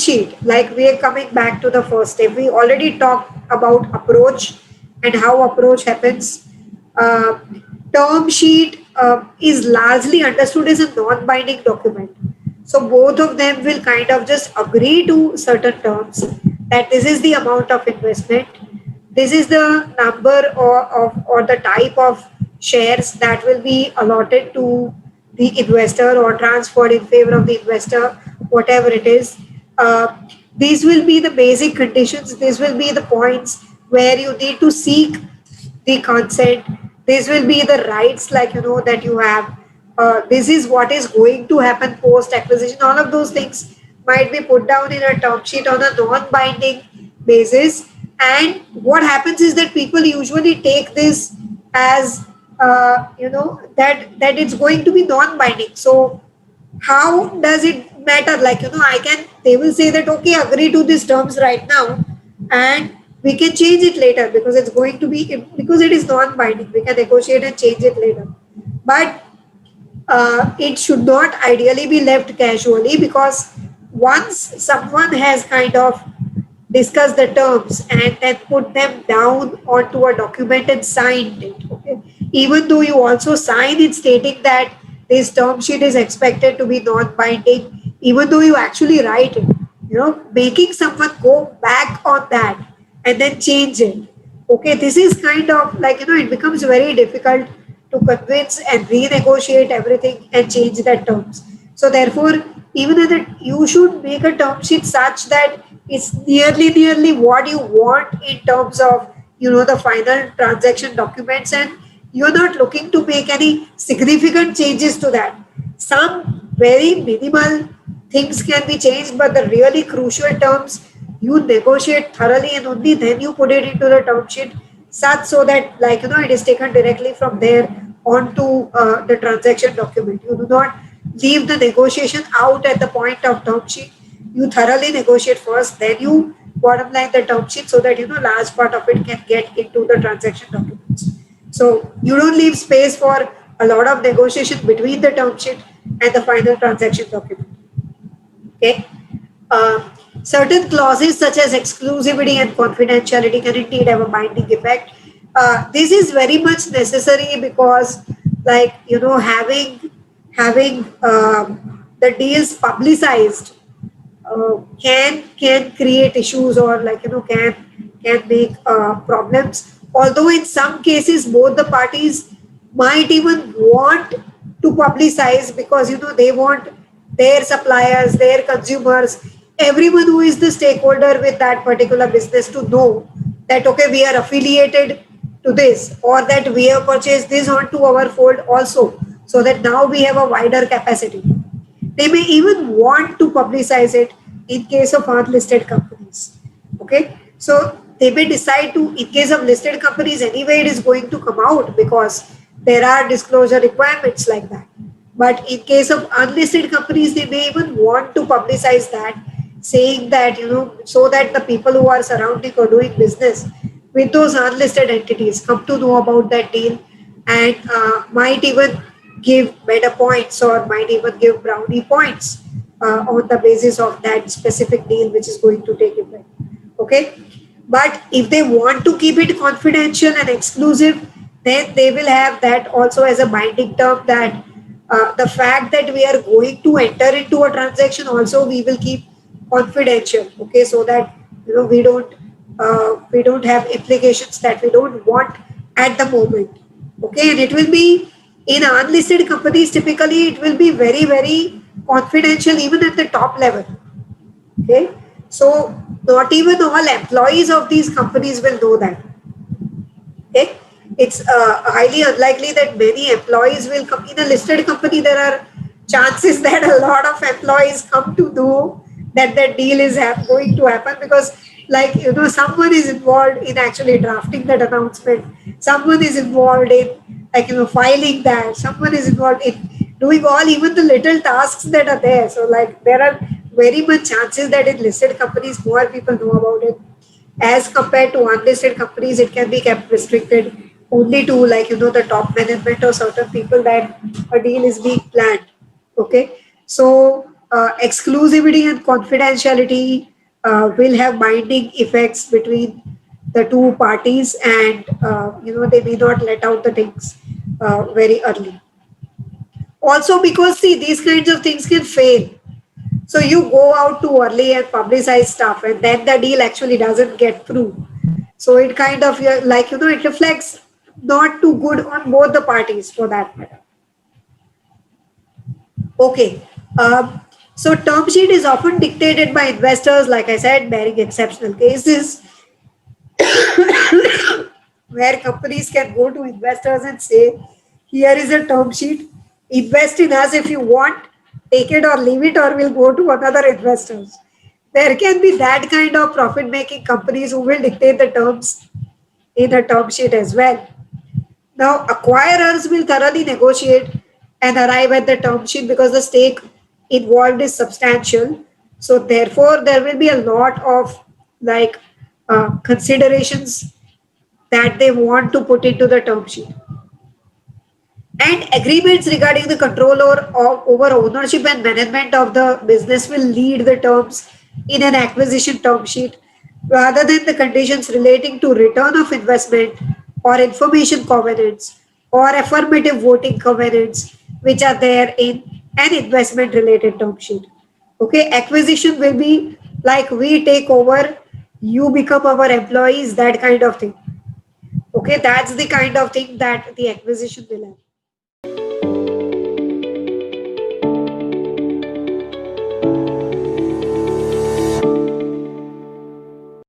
sheet, like we are coming back to the first step. We already talked about approach and how approach happens. Uh, Term sheet is largely understood as a non-binding document. So both of them will kind of just agree to certain terms, that this is the amount of investment, this is the number or the type of shares that will be allotted to the investor or transferred in favor of the investor, whatever it is. Uh, these will be the basic conditions. These will be the points where you need to seek the consent. These will be the rights, like that you have. This is what is going to happen post acquisition. All of those things might be put down in a term sheet on a non-binding basis. And what happens is that people usually take this as that it's going to be non-binding. So how does it matter? Like I can, they will say that okay, agree to these terms right now, and we can change it later because it's going to be, because it is non-binding, we can negotiate and change it later. But it should not ideally be left casually, because once someone has kind of discussed the terms and then put them down onto a document and signed it, okay, even though you also sign it stating that this term sheet is expected to be non-binding, even though you actually write it, making someone go back on that and then change it, okay, this is kind of like it becomes very difficult to convince and renegotiate everything and change the terms. So therefore, even if you should make a term sheet such that it's nearly what you want in terms of the final transaction documents, and you're not looking to make any significant changes to that. Some very minimal things can be changed, but the really crucial terms you negotiate thoroughly and only then you put it into the term sheet, such so that it is taken directly from there onto the transaction document. You do not leave the negotiation out at the point of term sheet. You thoroughly negotiate first, then you bottom line the term sheet, so that large part of it can get into the transaction documents. So you don't leave space for a lot of negotiation between the term sheet and the final transaction document. Okay. Certain clauses such as exclusivity and confidentiality can indeed have a binding effect. This is very much necessary because, having the deals publicized can create issues, or can make problems. Although in some cases both the parties might even want to publicize, because they want their suppliers, their consumers, everyone who is the stakeholder with that particular business to know that okay, we are affiliated to this, or that we have purchased this onto our fold also, so that now we have a wider capacity. They may even want to publicize it in case of unlisted companies. Okay, so they may decide to, in case of listed companies anyway, it is going to come out because there are disclosure requirements like that. But in case of unlisted companies, they may even want to publicize that, saying that so that the people who are surrounding or doing business with those unlisted entities come to know about that deal, and might even give better points, or might even give brownie points on the basis of that specific deal which is going to take effect. Okay, but if they want to keep it confidential and exclusive, then they will have that also as a binding term, that the fact that we are going to enter into a transaction also we will keep confidential. Okay, so that we don't have implications that we don't want at the moment. Okay, and it will be in unlisted companies, typically it will be very, very confidential even at the top level. Okay, so not even all employees of these companies will know that. Okay, it's highly unlikely that many employees will come. In a listed company, there are chances that a lot of employees come to know that that deal is going to happen, because someone is involved in actually drafting that announcement, someone is involved in filing that, someone is involved in doing all, even the little tasks that are there. So there are very much chances that in listed companies more people know about it, as compared to unlisted companies. It can be kept restricted only to the top management or certain people that a deal is being planned. Okay, so exclusivity and confidentiality will have binding effects between the two parties, and they may not let out the things very early. Also, because see, these kinds of things can fail. So you go out too early and publicize stuff, and then the deal actually doesn't get through. So it kind of it reflects not too good on both the parties for that matter. Okay. Um, so term sheet is often dictated by investors, like I said, barring exceptional cases, where companies can go to investors and say, here is a term sheet, invest in us if you want, take it or leave it, or we'll go to another investors. There can be that kind of profit making companies who will dictate the terms in a term sheet as well. Now, acquirers will thoroughly negotiate and arrive at the term sheet because the stake involved is substantial. So, therefore, there will be a lot of like considerations that they want to put into the term sheet. And agreements regarding the control or over ownership and management of the business will lead the terms in an acquisition term sheet rather than the conditions relating to return of investment or information covenants or affirmative voting covenants which are there in an investment related term sheet. Okay, acquisition will be like we take over, you become our employees, that kind of thing. Okay, that's the kind of thing that the acquisition will have.